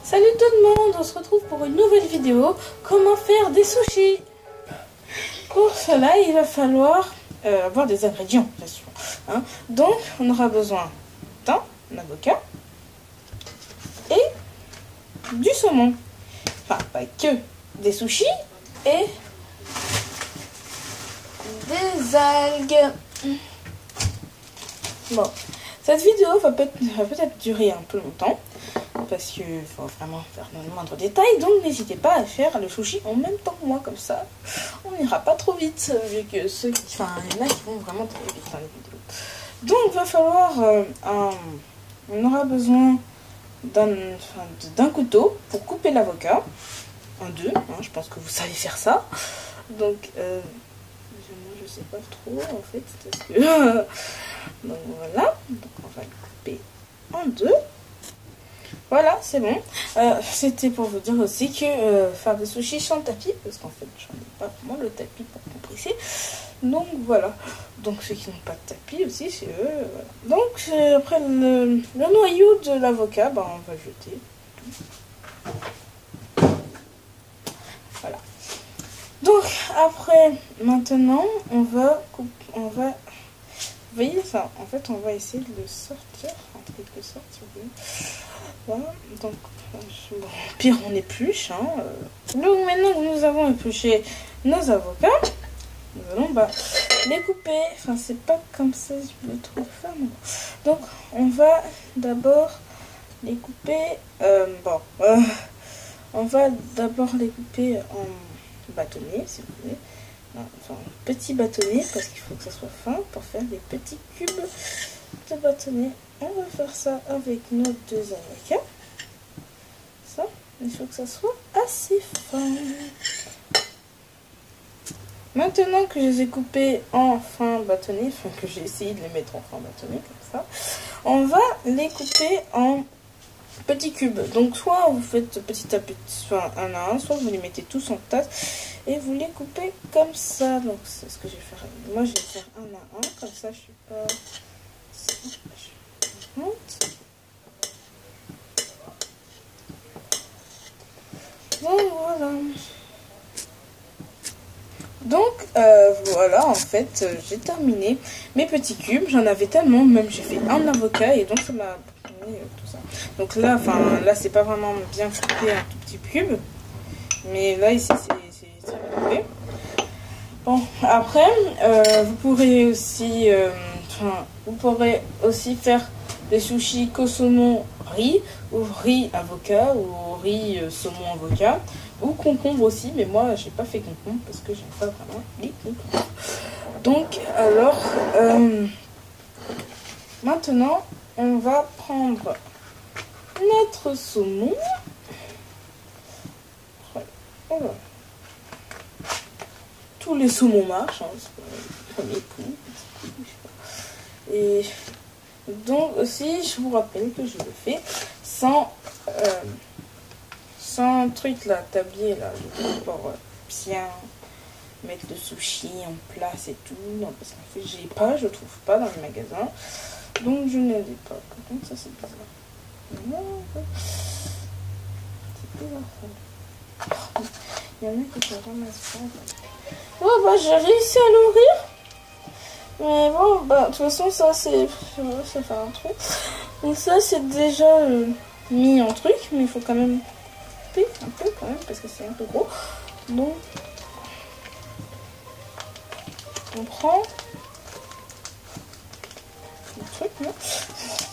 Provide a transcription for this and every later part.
Salut tout le monde, on se retrouve pour une nouvelle vidéo. Comment faire des sushis? Pour cela, il va falloir avoir des ingrédients, bien sûr. Hein. Donc, on aura besoin d'un avocat et du saumon. Enfin, pas que des sushis et des algues. Bon, cette vidéo va peut-être durer un peu longtemps parce qu'il faut vraiment faire dans le moindre détail, donc n'hésitez pas à faire le sushi en même temps que moi, comme ça on n'ira pas trop vite, vu que il y en a qui vont vraiment trop vite dans les vidéos. Donc il va falloir on aura besoin d'un couteau pour couper l'avocat en deux, hein, je pense que vous savez faire ça. Donc moi je sais pas trop en fait, parce que donc voilà, donc on va le couper en deux. Voilà, c'est bon. C'était pour vous dire aussi que faire des sushis sans tapis, parce qu'en fait, j'en ai pas vraiment le tapis pour compresser. Donc voilà. Donc ceux qui n'ont pas de tapis aussi, c'est eux. Voilà. Donc après le noyau de l'avocat, ben, on va jeter. Voilà. Donc après, maintenant, on va vous voyez ça, en fait on va essayer de le sortir en quelque sorte, si vous voulez. Voilà, donc bon, pire on épluche. Hein. Donc maintenant que nous avons épluché nos avocats, nous allons les couper. Enfin c'est pas comme ça, je le trouve faire. Donc on va d'abord les couper. On va d'abord les couper en bâtonnets, si vous voulez. Enfin, petit bâtonnet, parce qu'il faut que ça soit fin pour faire des petits cubes de bâtonnet. On va faire ça avec nos deux avocats. Ça, il faut que ça soit assez fin. Maintenant que je les ai coupés en fin bâtonnet, enfin que j'ai essayé de les mettre en fin bâtonnet comme ça, on va les couper en petits cubes. Donc soit vous faites petit à petit, soit un à un, soit vous les mettez tous en tasse et vous les coupez comme ça. Donc c'est ce que je vais faire. Moi je vais faire un à un, comme ça je suis pas... Bon, voilà. Donc voilà, en fait j'ai terminé mes petits cubes. J'en avais tellement, même j'ai fait un avocat et donc ça m'a pris tout ça. Donc là, là c'est pas vraiment bien coupé un tout petit cube, mais là ici c'est bien coupé. Bon, après vous pourrez aussi faire des sushis qu'au saumon riz, ou riz avocat, ou riz saumon avocat, ou concombre aussi, mais moi j'ai pas fait concombre parce que j'aime pas vraiment les concombres. Donc alors maintenant on va prendre notre saumon. Voilà. Tous les saumons marchent, hein, c'est le premier coup. Et donc aussi, je vous rappelle que je le fais sans truc là, tablier là, pour bien mettre le sushi en place et tout. Non, parce qu'en fait, je trouve pas dans le magasin. Donc je ne l'ai pas. Par contre, ça c'est bizarre. Non, c'est bizarre ça. Il y en a qui se ramassent pas. Oh bah j'ai réussi à l'ouvrir. Mais bon, de toute façon ça c'est... ça fait un truc. Donc ça c'est déjà mis en truc. Mais il faut quand même couper un peu quand même parce que c'est un peu gros. Donc on prend le truc là.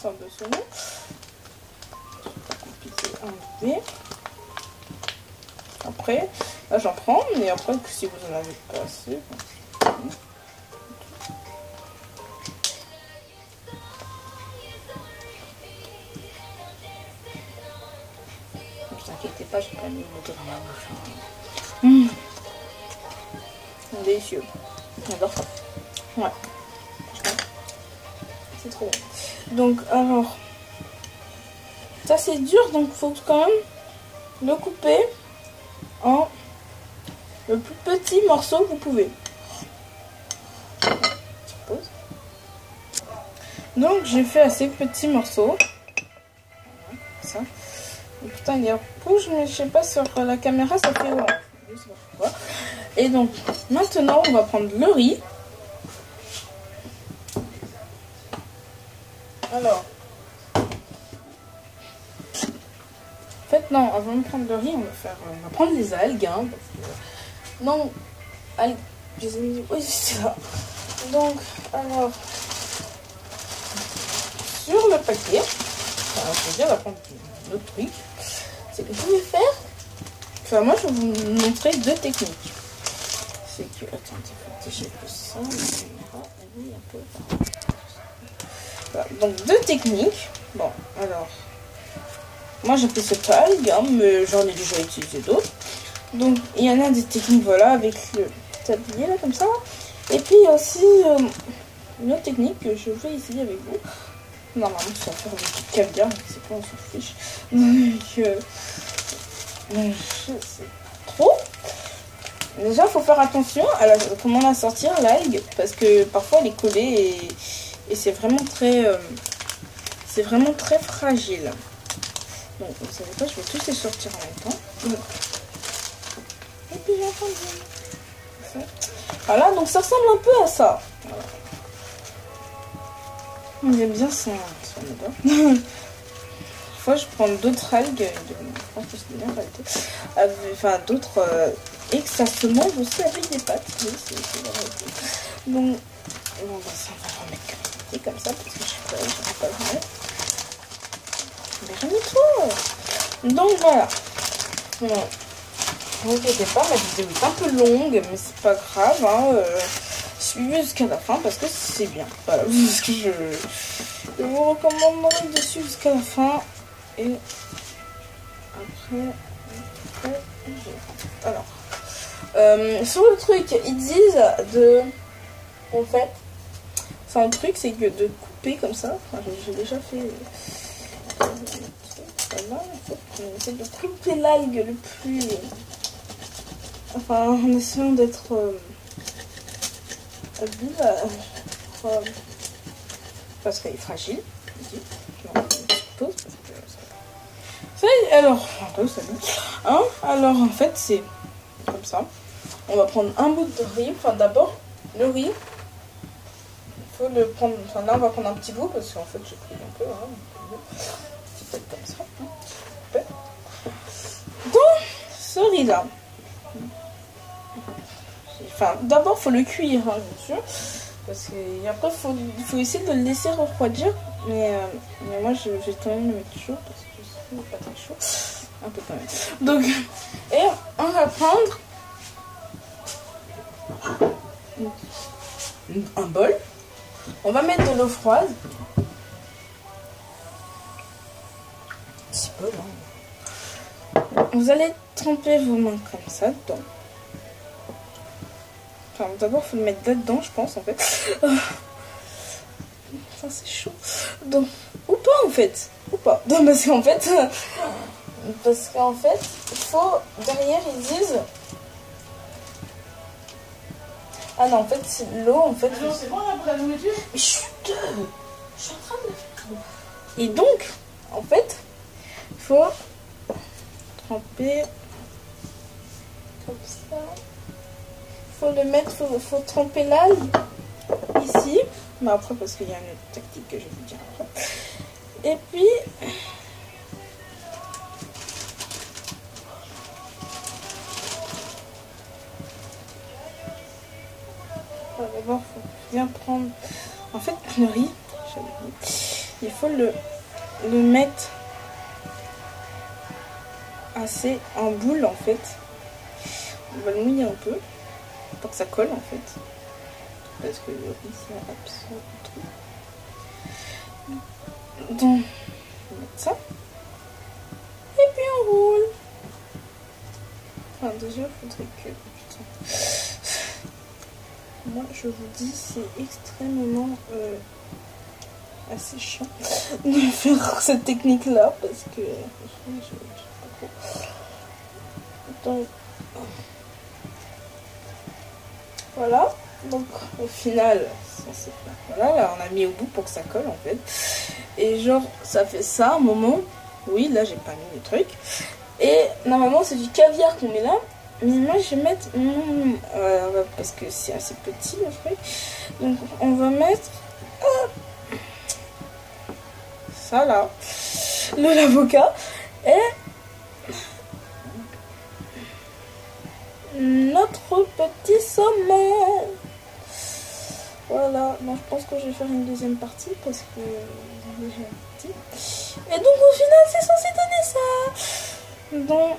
Sorte de saumon. C'est pas compliqué à enlever. Après, là j'en prends, mais après si vous en avez pas assez, ne vous inquiétez pas, j'ai pas mis le moteur dans ma bouche. Délicieux, j'adore ça. Ouais, c'est trop bon. Donc alors, ça c'est dur, donc il faut quand même le couper en le plus petit morceau que vous pouvez. Donc j'ai fait assez petits morceaux. Voilà, comme ça. Putain, il est rouge, mais je sais pas, sur la caméra, ça fait orange. Je sais pas pourquoi. Et donc, maintenant, on va prendre le riz. Alors. En fait, non, avant de prendre le riz, on va prendre les algues. Hein, parce que... Non, algues. Je les ai mis... Oui, c'est ça. Donc, alors. Sur le paquet. Alors, je veux dire, on va prendre d'autres trucs. C'est que vous pouvez faire. Enfin, moi, je vais vous montrer deux techniques. C'est que. Attendez, faut que je ça. La caméra, elle est un peu. Voilà. Donc, deux techniques. Bon, alors. Moi, j'appelle ça pas algues, hein, mais j'en ai déjà utilisé d'autres. Donc, il y en a des techniques, voilà, avec le tablier, là, comme ça. Et puis, il y a aussi une autre technique que je vais essayer avec vous. Normalement, ça va faire du caviar, mais c'est pas, on s'en fiche. Donc, je sais trop. Déjà, il faut faire attention à comment la sortir, l'algue, parce que parfois, elle est collée et c'est vraiment très fragile. Donc, vous savez quoi, je vais tous les sortir en même temps. Et puis, j'entends bien. Voilà, donc ça ressemble un peu à ça. Voilà. J'aime bien son odeur. Fois, je prends d'autres algues, je pense que c'est bien en réalité, enfin d'autres, et que ça se mange aussi avec des pâtes. Oui, c'est la réalité. Donc, bon, bah, ça on va remettre comme ça, parce que je ne pas le remettre. Mais remets-toi. Donc voilà. Bon. Ne vous inquiétez pas, ma vidéo est un peu longue, mais c'est pas grave. Hein, suivez jusqu'à la fin parce que c'est bien. Voilà, parce que je vous recommanderais de suivre jusqu'à la fin. Et après alors, sur le truc, ils disent de, en fait, c'est un truc, c'est que de couper comme ça. Enfin, j'ai déjà fait. Voilà, en fait, on essaie de couper l'algue le plus. Enfin, en essayant d'être vive, parce qu'elle est fragile. Alors, hein, alors en fait c'est comme ça. On va prendre un bout de riz. Enfin d'abord le riz. Il faut le prendre. Enfin là on va prendre un petit bout parce qu'en fait j'ai pris un peu. Hein, c'est peut-être comme ça. Hein. Donc ce riz là. Enfin d'abord faut le cuire hein, bien sûr. Parce que après il faut essayer de le laisser refroidir. Mais moi j'ai quand même le mettre chaud parce que je sais pas très chaud. Un peu quand même. Donc, et on va prendre un bol. On va mettre de l'eau froide. Petit bol, hein. Vous allez tremper vos mains comme ça dedans. Enfin, d'abord, il faut le mettre là-dedans, je pense, en fait. Ça, c'est chaud. Donc, ou pas, en fait. Ou pas. Non, parce qu'en fait... il faut... Derrière, ils disent... Ah non, en fait, c'est l'eau, en fait... Non, c'est bon, là, pour la nourriture. Mais chut, je suis en train de... Et donc, en fait, il faut tremper comme ça. Faut le mettre, faut tremper l'algue ici. Mais après, parce qu'il y a une autre tactique que je vais vous dire après. Et puis... D'abord, il faut bien prendre... En fait, le riz, il faut le mettre assez en boule, en fait. On va le mouiller un peu, pour que ça colle, en fait. Parce que le riz, ça absorbe tout. Donc, on va mettre ça. Et puis, on roule. Enfin, déjà, il faudrait que... Putain. Moi, je vous dis, c'est extrêmement assez chiant de faire cette technique-là parce que je sais pas trop. Donc, voilà. Donc, au final, ça c'est voilà, là, on a mis au bout pour que ça colle en fait. Et genre, ça fait ça un moment. Oui, là j'ai pas mis les trucs. Et normalement c'est du caviar qu'on met là. Mais moi je vais mettre... parce que c'est assez petit le truc. Donc on va mettre... ça là. L'avocat. Et... notre petit saumon. Voilà, donc je pense que je vais faire une deuxième partie parce que déjà petit. Et donc au final c'est censé donner ça. Donc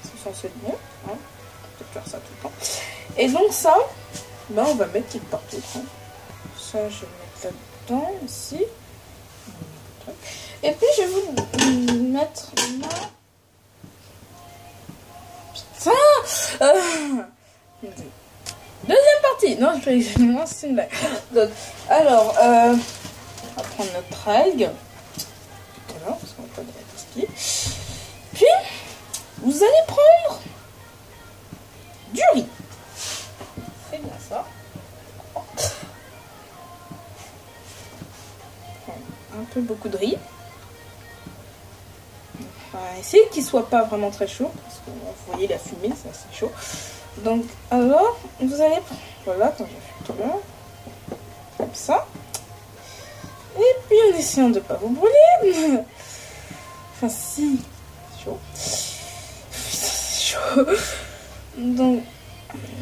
c'est censé être bon, hein. On peut faire ça tout le temps. Et donc ça, ben on va mettre quelque part d'autre. Hein. Ça je vais mettre là-dedans ici. Et puis je vais vous mettre là. Putain deuxième partie. Non, je vais c'est une blague. Donc, alors, on va prendre notre algue. Voilà, parce qu'on va pas le gaspiller. Puis, vous allez prendre du riz. C'est bien ça. Un peu beaucoup de riz. On va essayer qu'il soit pas vraiment très chaud. Parce que vous voyez la fumée, c'est assez chaud. Donc, alors, vous allez... Voilà, quand j'ai fait tout là. Comme ça. Et puis, en essayant de ne pas vous brûler. Enfin, si. C'est chaud. C'est chaud. Donc,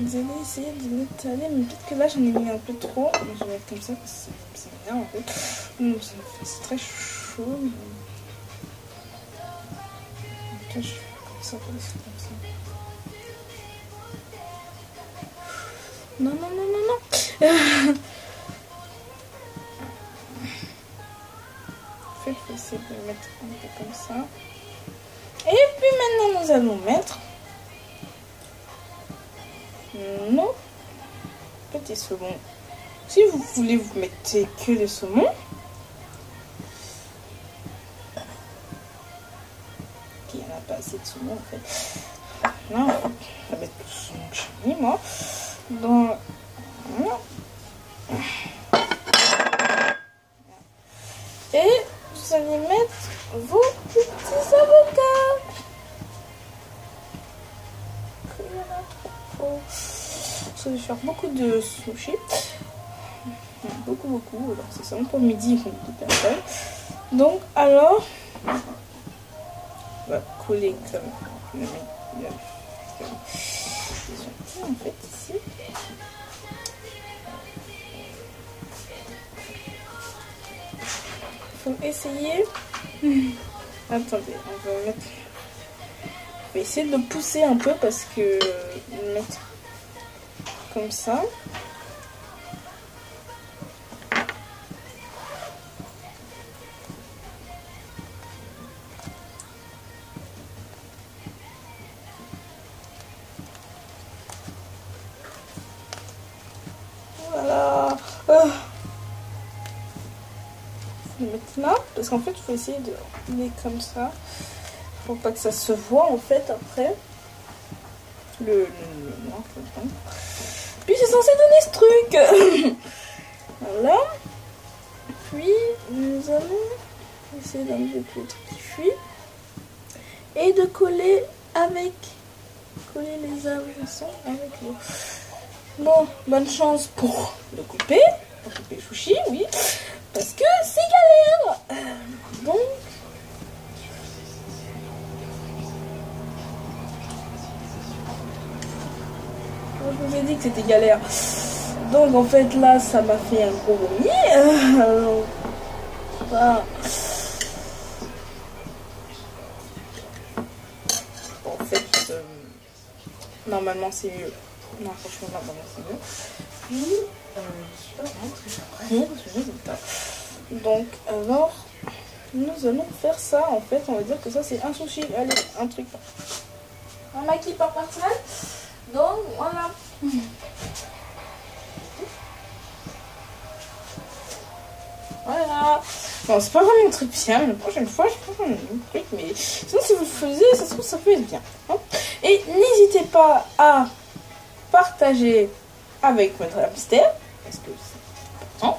vous allez essayer de l'étaler. Mais peut-être que là, j'en ai mis un peu trop. Je vais mettre comme ça, parce que c'est bien, en fait. Donc, c'est très chaud. Donc, je fais comme ça, comme ça. Non, non, non, non, non. En fait, il faut essayer de le mettre un peu comme ça. Et puis maintenant, nous allons mettre nos petits saumons. Si vous voulez, vous mettez que les saumons. Il n'y en a pas assez de saumon, en fait. Là, on va mettre tout le saumon que j'ai mis, moi. Donc, et vous allez mettre vos petits avocats. Ça va faire beaucoup de sushi. Beaucoup. Alors, c'est seulement pour midi, pour 2 personnes. Donc, alors, on va coller comme en fait ici. Faut essayer. Attendez, on va mettre. On va essayer de le pousser un peu parce que mettre comme ça. Voilà. Faut le mettre là parce qu'en fait il faut essayer de le comme ça pour pas que ça se voit en fait après le noir. Puis c'est censé donner ce truc. Voilà. Puis nous allons essayer d'enlever tout le truc qui fuit et de coller les avançons avec l'eau. Bon, bonne chance pour le couper chouchi, oui, parce que c'est galère. Donc, je vous ai dit que c'était galère. Donc en fait là, ça m'a fait un gros vomi. Voilà. Bon, en fait, normalement c'est mieux. Non, franchement, normalement c'est mieux. Puis, je suis pas vraiment très surprise du résultat. Donc, alors, nous allons faire ça. En fait, on va dire que ça c'est un sushi. Allez, un truc. Un maquis par personne. Donc, voilà. Voilà. Bon, c'est pas vraiment très bien. La prochaine fois, je ferai un truc. Mais sinon, si vous le faisiez, ça se trouve, ça peut être bien. Hein. Et n'hésitez pas à partager avec votre hamster. Parce que c'est important.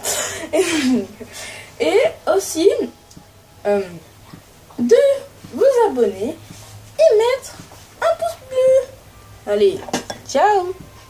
Et aussi, de vous abonner et mettre un pouce bleu. Allez, ciao!